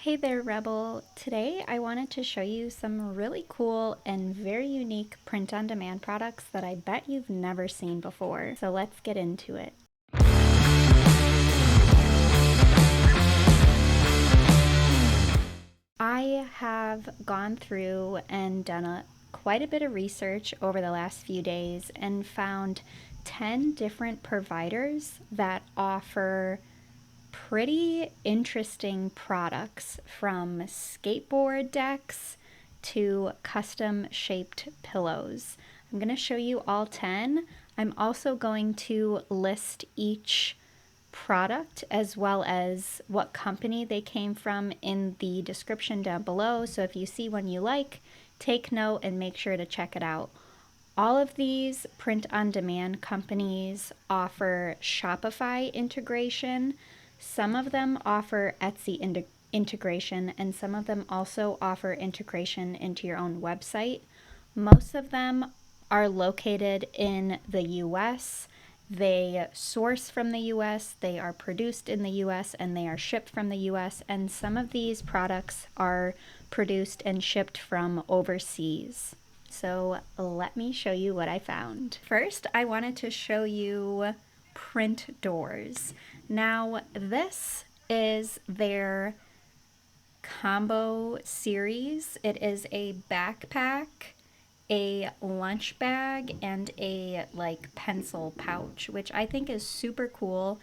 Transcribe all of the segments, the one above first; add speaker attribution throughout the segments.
Speaker 1: Hey there, Rebel. Today I wanted to show you some really cool and very unique print-on-demand products that I bet you've never seen before. So let's get into it. I have gone through and done quite a bit of research over the last few days and found 10 different providers that offer pretty interesting products, from skateboard decks to custom shaped pillows. I'm going to show you all 10. I'm also going to list each product as well as what company they came from in the description down below. So if you see one you like, take note and make sure to check it out. All of these print-on-demand companies offer Shopify integration. Some of them offer Etsy integration, and some of them also offer integration into your own website. Most of them are located in the US. They source from the US, they are produced in the US, and they are shipped from the US. And some of these products are produced and shipped from overseas. So let me show you what I found. First, I wanted to show you PrintDoors. Now, this is their combo series. It is a backpack, a lunch bag, and a pencil pouch, which I think is super cool.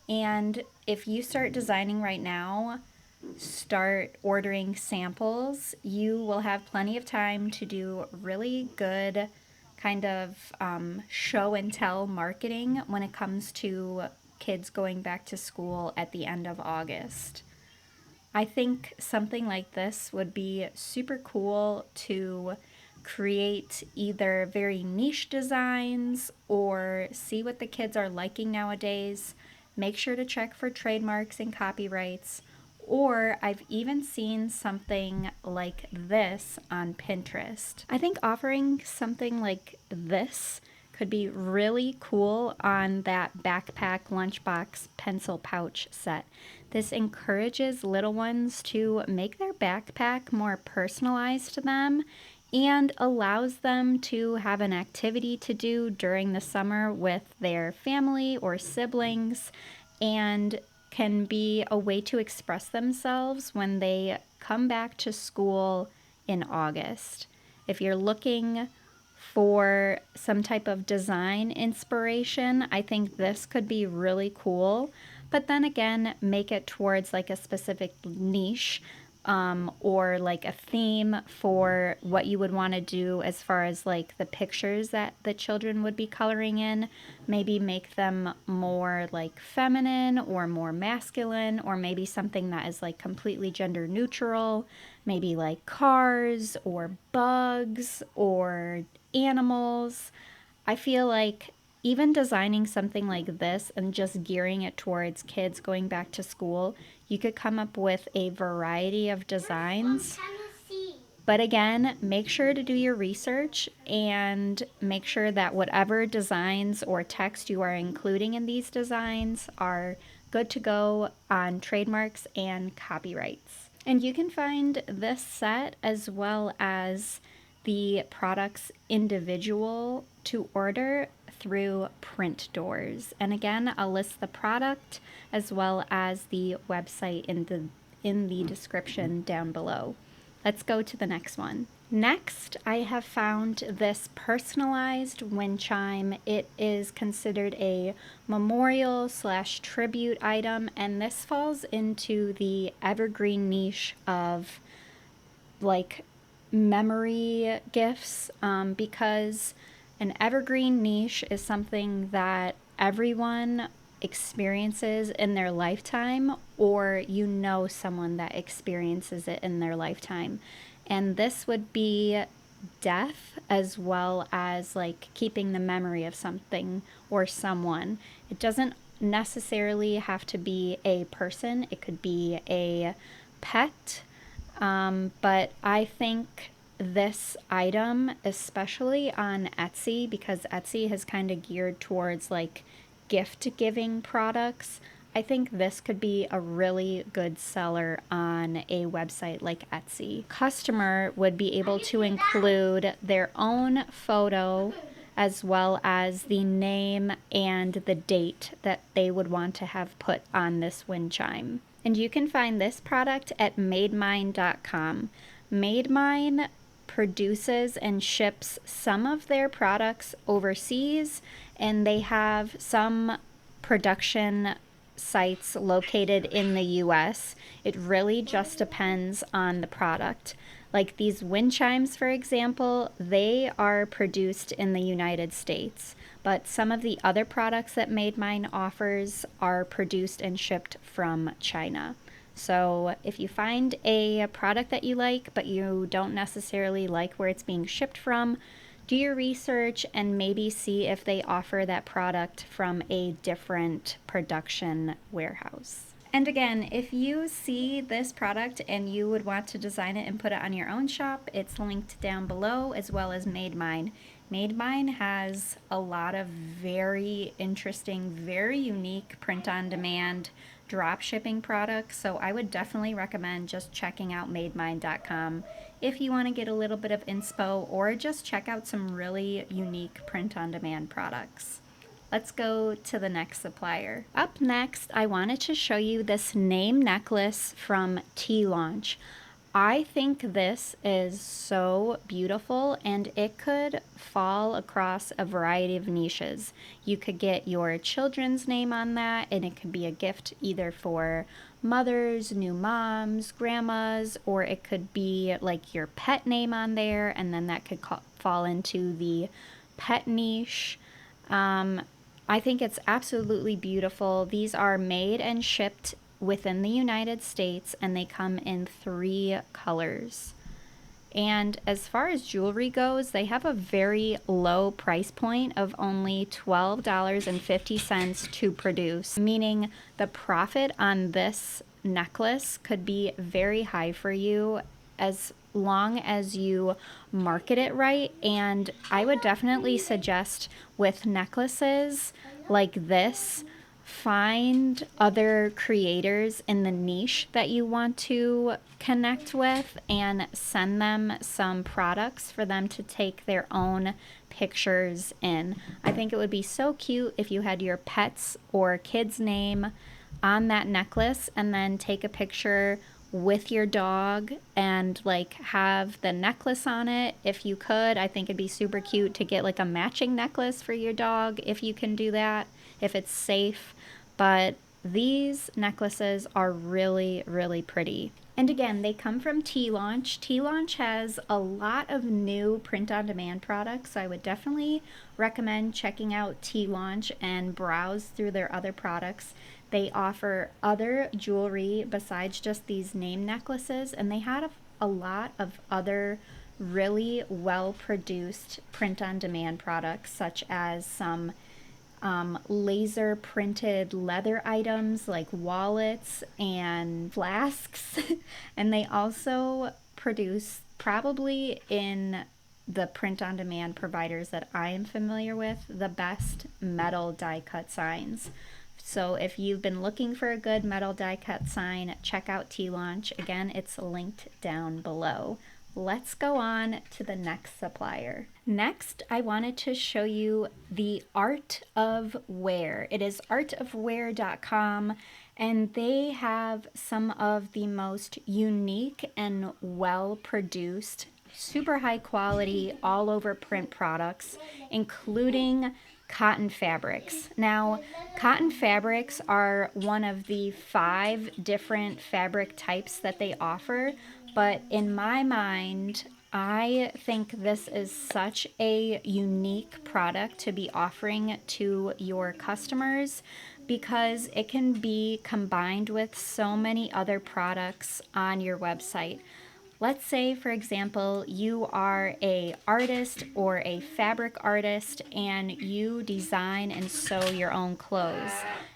Speaker 1: And if you start designing right now, start ordering samples, you will have plenty of time to do really good kind of show and tell marketing when it comes to kids going back to school at the end of August. I think something like this would be super cool to create either very niche designs or see what the kids are liking nowadays. Make sure to check for trademarks and copyrights. Or I've even seen something like this on Pinterest. I think offering something like this could be really cool on that backpack, lunchbox, pencil pouch set. This encourages little ones to make their backpack more personalized to them and allows them to have an activity to do during the summer with their family or siblings, and can be a way to express themselves when they come back to school in August. If you're looking for some type of design inspiration, I think this could be really cool. But then again, make it towards like a specific niche, or like a theme for what you would want to do as far as like the pictures that the children would be coloring in. Maybe make them more like feminine or more masculine, or maybe something that is like completely gender neutral, maybe like cars or bugs or animals. I feel like even designing something like this and just gearing it towards kids going back to school, you could come up with a variety of designs. But again, make sure to do your research and make sure that whatever designs or text you are including in these designs are good to go on trademarks and copyrights. And you can find this set as well as the products individual to order through PrintDoors. And again, I'll list the product as well as the website in the description down below. Let's go to the next one. Next, I have found this personalized wind chime. It is considered a memorial / tribute item, and this falls into the evergreen niche of like memory gifts, because an evergreen niche is something that everyone experiences in their lifetime, or you know someone that experiences it in their lifetime. And this would be death as well as like keeping the memory of something or someone. It doesn't necessarily have to be a person, it could be a pet. But I think this item, especially on Etsy, because Etsy has kind of geared towards like gift giving products, I think this could be a really good seller on a website like Etsy. Customer would be able to include their own photo as well as the name and the date that they would want to have put on this wind chime. And you can find this product at MadeMine.com. MadeMine produces and ships some of their products overseas, and they have some production sites located in the US. It really just depends on the product. Like these wind chimes, for example, they are produced in the United States, but some of the other products that MadeMine offers are produced and shipped from China. So if you find a product that you like, but you don't necessarily like where it's being shipped from, do your research and maybe see if they offer that product from a different production warehouse. And again, if you see this product and you would want to design it and put it on your own shop, it's linked down below, as well as MadeMine. MadeMine has a lot of very interesting, very unique print-on-demand drop shipping products, so I would definitely recommend just checking out MadeMine.com if you want to get a little bit of inspo or just check out some really unique print-on-demand products. Let's go to the next supplier. Up next, I wanted to show you this name necklace from TeeLaunch. I think this is so beautiful, and it could fall across a variety of niches. You could get your children's name on that, and it could be a gift either for mothers, new moms, grandmas, or it could be like your pet name on there, and then that could fall into the pet niche. I think it's absolutely beautiful. These are made and shipped within the United States, and they come in 3 colors. And as far as jewelry goes, they have a very low price point of only $12.50 to produce, meaning the profit on this necklace could be very high for you as long as you market it right. And I would definitely suggest with necklaces like this, find other creators in the niche that you want to connect with and send them some products for them to take their own pictures in. I think it would be so cute if you had your pet's or kid's name on that necklace and then take a picture with your dog and like have the necklace on it if you could. I think it'd be super cute to get like a matching necklace for your dog if you can do that, if it's safe. But these necklaces are really, really pretty. And again, they come from TeeLaunch. TeeLaunch has a lot of new print-on-demand products, so I would definitely recommend checking out TeeLaunch and browse through their other products. They offer other jewelry besides just these name necklaces, and they had a lot of other really well-produced print-on-demand products, such as some laser printed leather items like wallets and flasks. And they also produce, probably in the print on demand providers that I am familiar with, the best metal die cut signs. So if you've been looking for a good metal die cut sign, check out TeeLaunch. Again, it's linked down below. Let's go on to the next supplier. Next, I wanted to show you the Art of Wear. It is artofwear.com, and they have some of the most unique and well-produced, super high quality, all over print products, including cotton fabrics. Now, cotton fabrics are one of the 5 different fabric types that they offer, but in my mind, I think this is such a unique product to be offering to your customers because it can be combined with so many other products on your website. Let's say, for example, you are an artist or a fabric artist and you design and sew your own clothes.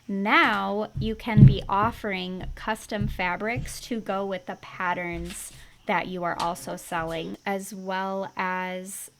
Speaker 1: Now you can be offering custom fabrics to go with the patterns that you are also selling, as well as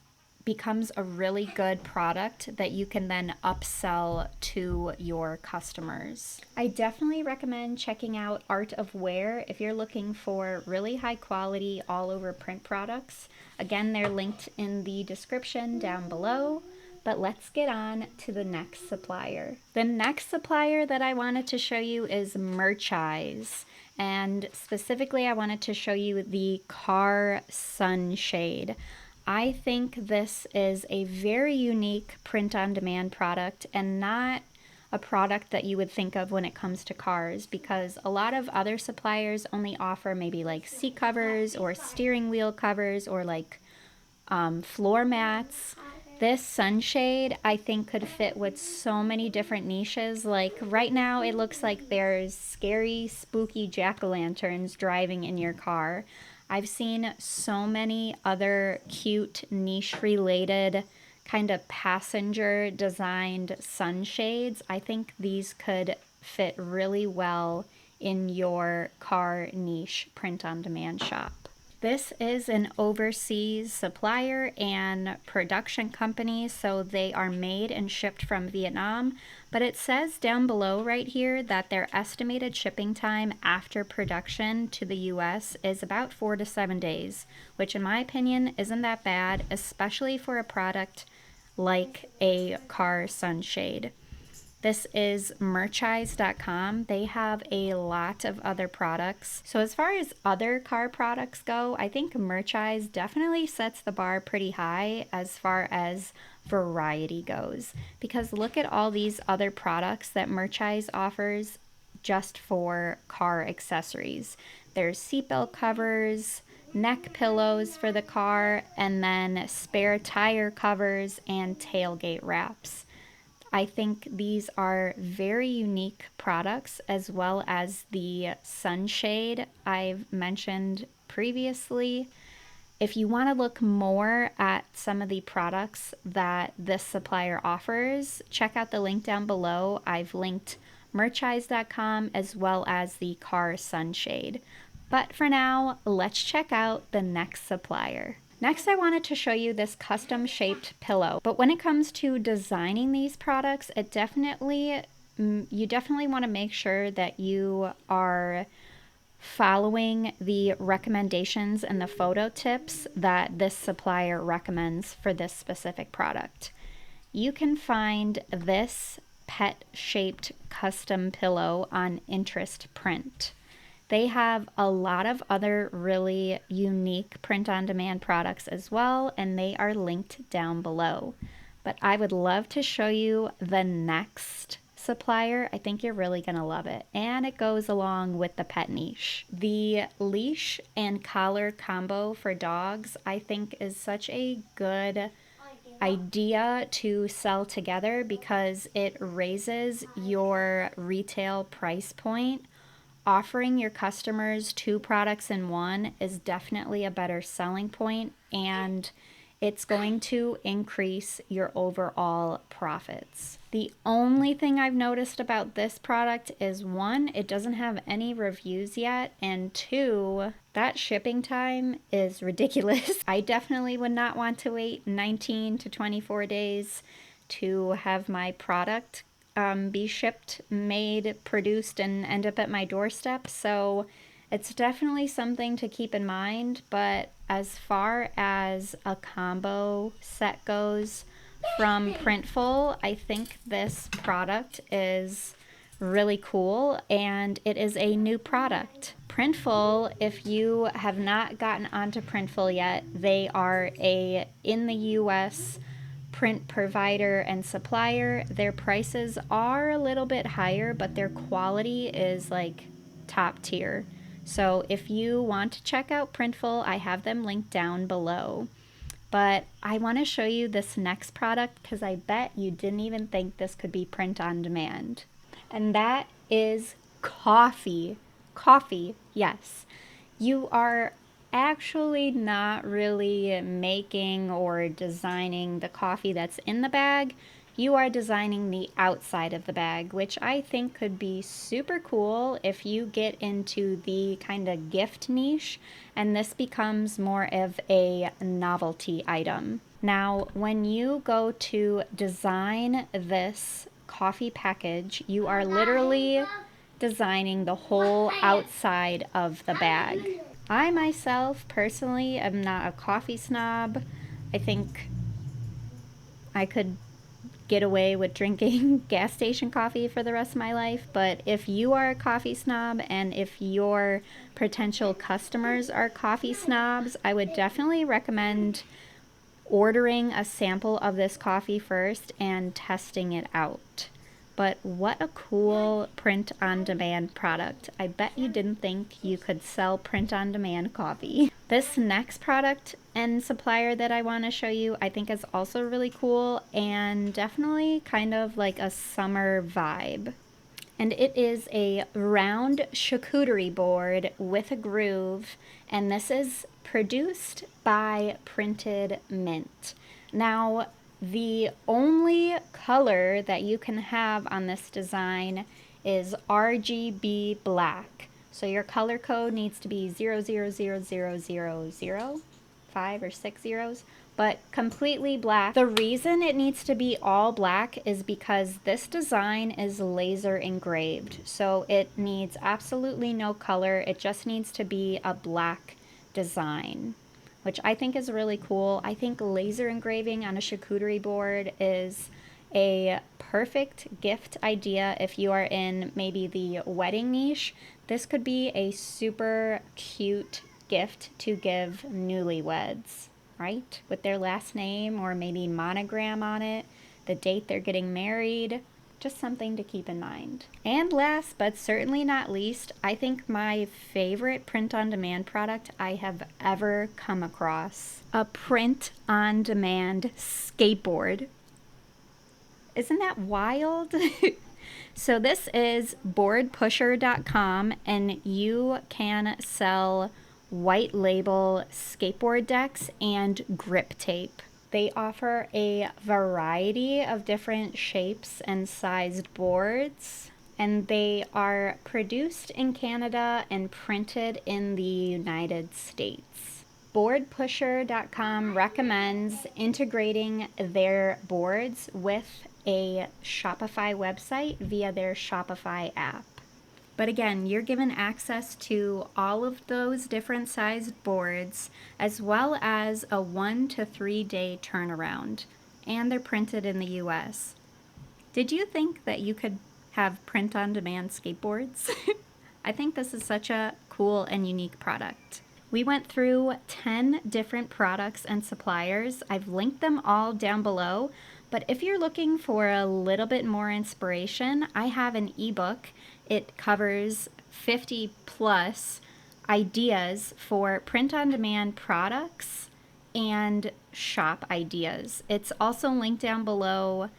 Speaker 1: becomes a really good product that you can then upsell to your customers. I definitely recommend checking out Art of Wear if you're looking for really high quality all over print products. Again, they're linked in the description down below. But let's get on to the next supplier. The next supplier that I wanted to show you is Merchize. And specifically, I wanted to show you the car sunshade. I think this is a very unique print-on-demand product and not a product that you would think of when it comes to cars, because a lot of other suppliers only offer maybe like seat covers or steering wheel covers or like floor mats. This sunshade, I think, could fit with so many different niches. Like right now, it looks like there's scary, spooky jack-o'-lanterns driving in your car. I've seen so many other cute, niche-related, kind of passenger-designed sunshades. I think these could fit really well in your car niche print-on-demand shop. This is an overseas supplier and production company, so they are made and shipped from Vietnam, but it says down below right here that their estimated shipping time after production to the US is about 4 to 7 days, which in my opinion isn't that bad, especially for a product like a car sunshade. This is Merchize.com. They have a lot of other products. So as far as other car products go, I think Merchize definitely sets the bar pretty high as far as variety goes. Because look at all these other products that Merchize offers just for car accessories. There's seatbelt covers, neck pillows for the car, and then spare tire covers and tailgate wraps. I think these are very unique products, as well as the sunshade I've mentioned previously. If you want to look more at some of the products that this supplier offers, check out the link down below. I've linked Merchize.com as well as the car sunshade. But for now, let's check out the next supplier. Next, I wanted to show you this custom shaped pillow. But when it comes to designing these products, you definitely want to make sure that you are following the recommendations and the photo tips that this supplier recommends for this specific product. You can find this pet shaped custom pillow on Interest Print. They have a lot of other really unique print-on-demand products as well, and they are linked down below. But I would love to show you the next supplier. I think you're really going to love it, and it goes along with the pet niche. The leash and collar combo for dogs, I think, is such a good idea to sell together because it raises your retail price point. Offering your customers 2 products in one is definitely a better selling point, and it's going to increase your overall profits. The only thing I've noticed about this product is 1, it doesn't have any reviews yet, and 2, that shipping time is ridiculous. I definitely would not want to wait 19 to 24 days to have my product be shipped, made, produced, and end up at my doorstep. So it's definitely something to keep in mind. But as far as a combo set goes from Printful, I think this product is really cool, and it is a new product. Printful, if you have not gotten onto Printful yet, they are in the US print provider and supplier. Their prices are a little bit higher, but their quality is like top tier. So if you want to check out Printful, I have them linked down below. But I want to show you this next product because I bet you didn't even think this could be print on demand. And that is coffee. Coffee, yes. You are actually not really making or designing the coffee that's in the bag. you are designing the outside of the bag, which I think could be super cool if you get into the kind of gift niche and this becomes more of a novelty item. Now, when you go to design this coffee package, you are literally designing the whole outside of the bag. I myself personally am not a coffee snob. I think I could get away with drinking gas station coffee for the rest of my life, but if you are a coffee snob and if your potential customers are coffee snobs, I would definitely recommend ordering a sample of this coffee first and testing it out. But what a cool print-on-demand product. I bet you didn't think you could sell print-on-demand coffee. This next product and supplier that I want to show you, I think is also really cool and definitely kind of like a summer vibe. And it is a round charcuterie board with a groove, and this is produced by PrintedMint. Now, the only color that you can have on this design is RGB black. So your color code needs to be 000000, 5 or 6 zeros, but completely black. The reason it needs to be all black is because this design is laser engraved. So it needs absolutely no color. It just needs to be a black design, which I think is really cool. I think laser engraving on a charcuterie board is a perfect gift idea if you are in maybe the wedding niche. This could be a super cute gift to give newlyweds, right? With their last name or maybe monogram on it, the date they're getting married. Just something to keep in mind. And last but certainly not least, I think my favorite print-on-demand product I have ever come across. A print-on-demand skateboard. Isn't that wild? So this is BoardPusher.com, and you can sell white label skateboard decks and Griptape. They offer a variety of different shapes and sized boards, and they are produced in Canada and printed in the United States. BoardPusher.com recommends integrating their boards with a Shopify website via their Shopify app. But again, you're given access to all of those different sized boards, as well as a 1 to 3 day turnaround, and they're printed in the US. Did you think that you could have print-on-demand skateboards? I think this is such a cool and unique product. We went through 10 different products and suppliers. I've linked them all down below, but if you're looking for a little bit more inspiration, I have an ebook. It covers 50 plus ideas for print-on-demand products and shop ideas. It's also linked down below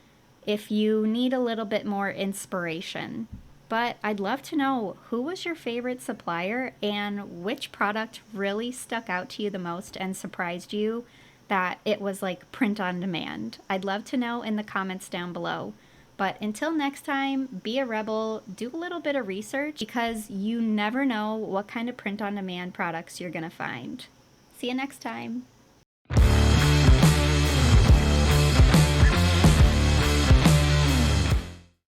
Speaker 1: if you need a little bit more inspiration. But I'd love to know, who was your favorite supplier and which product really stuck out to you the most and surprised you that it was like print on demand? I'd love to know in the comments down below. But until next time, be a rebel, do a little bit of research, because you never know what kind of print on demand products you're gonna find. See you next time.